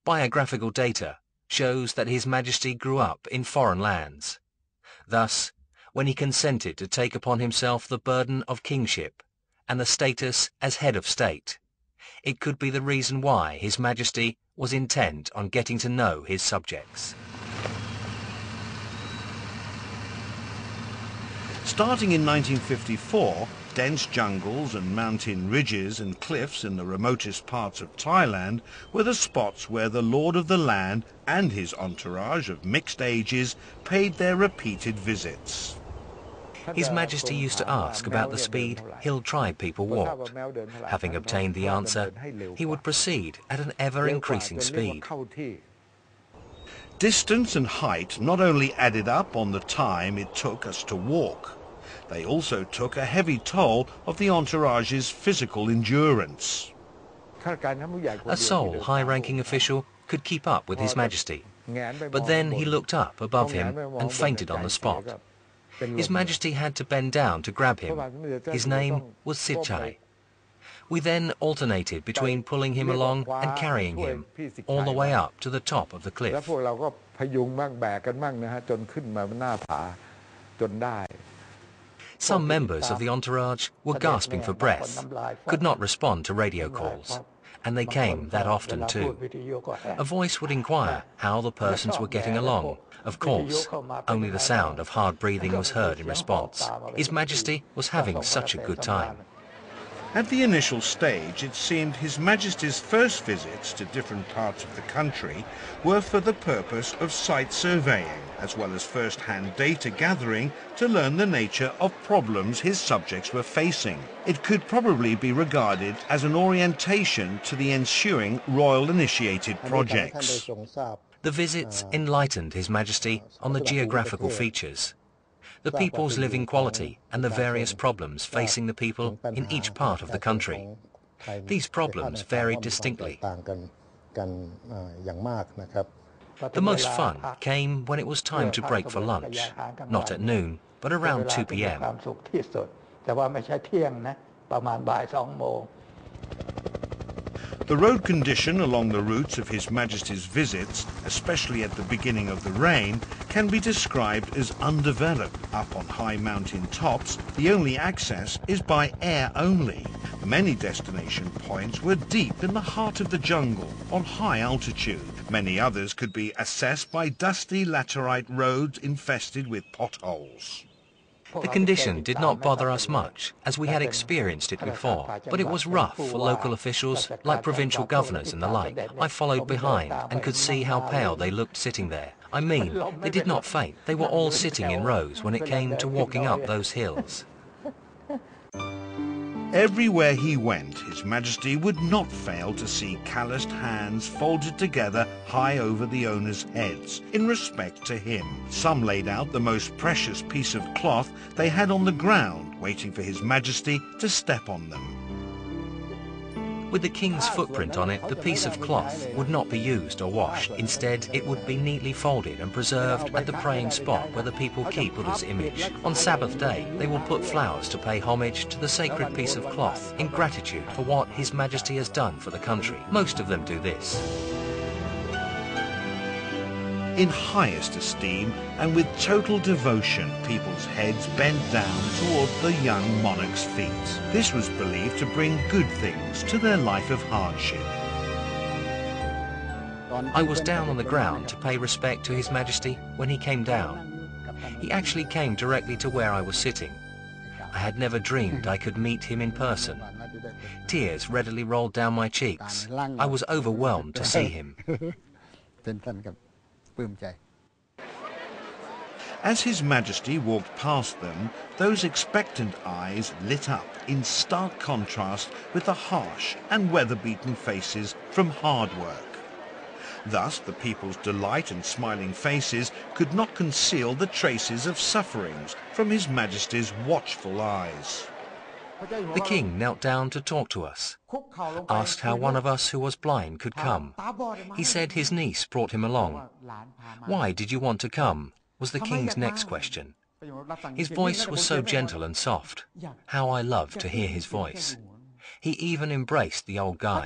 Biographical data shows that His Majesty grew up in foreign lands. Thus, when he consented to take upon himself the burden of kingship and the status as head of state, it could be the reason why His Majesty was intent on getting to know his subjects. Starting in 1954, dense jungles and mountain ridges and cliffs in the remotest parts of Thailand were the spots where the Lord of the Land and his entourage of mixed ages paid their repeated visits. His Majesty used to ask about the speed hill tribe people walked. Having obtained the answer, he would proceed at an ever-increasing speed. Distance and height not only added up on the time it took us to walk, they also took a heavy toll of the entourage's physical endurance. A sole high-ranking official could keep up with His Majesty, but then he looked up above him and fainted on the spot. His Majesty had to bend down to grab him. His name was Sichai. We then alternated between pulling him along and carrying him all the way up to the top of the cliff. Some members of the entourage were gasping for breath, could not respond to radio calls, and they came that often too. A voice would inquire how the persons were getting along. Of course, only the sound of hard breathing was heard in response. His Majesty was having such a good time. At the initial stage, it seemed His Majesty's first visits to different parts of the country were for the purpose of site surveying, as well as first-hand data gathering to learn the nature of problems his subjects were facing. It could probably be regarded as an orientation to the ensuing royal-initiated projects. The visits enlightened His Majesty on the geographical features, the people's living quality and the various problems facing the people in each part of the country. These problems varied distinctly. The most fun came when it was time to break for lunch, not at noon, but around 2 p.m. The road condition along the routes of His Majesty's visits, especially at the beginning of the reign, can be described as undeveloped. Up on high mountain tops, the only access is by air only. Many destination points were deep in the heart of the jungle, on high altitude. Many others could be accessed by dusty laterite roads infested with potholes. The condition did not bother us much, as we had experienced it before, but it was rough for local officials, like provincial governors and the like. I followed behind and could see how pale they looked sitting there. I mean, they did not faint. They were all sitting in rows when it came to walking up those hills. Everywhere he went, His Majesty would not fail to see calloused hands folded together high over the owners' heads, in respect to him. Some laid out the most precious piece of cloth they had on the ground, waiting for His Majesty to step on them. With the king's footprint on it, the piece of cloth would not be used or washed. Instead, it would be neatly folded and preserved at the praying spot where the people keep Buddha's image. On Sabbath day, they will put flowers to pay homage to the sacred piece of cloth in gratitude for what His Majesty has done for the country. Most of them do this. In highest esteem and with total devotion, people's heads bent down toward the young monarch's feet. This was believed to bring good things to their life of hardship. I was down on the ground to pay respect to His Majesty when he came down. He actually came directly to where I was sitting. I had never dreamed I could meet him in person. Tears readily rolled down my cheeks. I was overwhelmed to see him. As His Majesty walked past them, those expectant eyes lit up in stark contrast with the harsh and weather-beaten faces from hard work. Thus, the people's delight and smiling faces could not conceal the traces of sufferings from His Majesty's watchful eyes. The king knelt down to talk to us, asked how one of us who was blind could come. He said his niece brought him along. Why did you want to come? Was the king's next question. His voice was so gentle and soft. How I loved to hear his voice. He even embraced the old guy.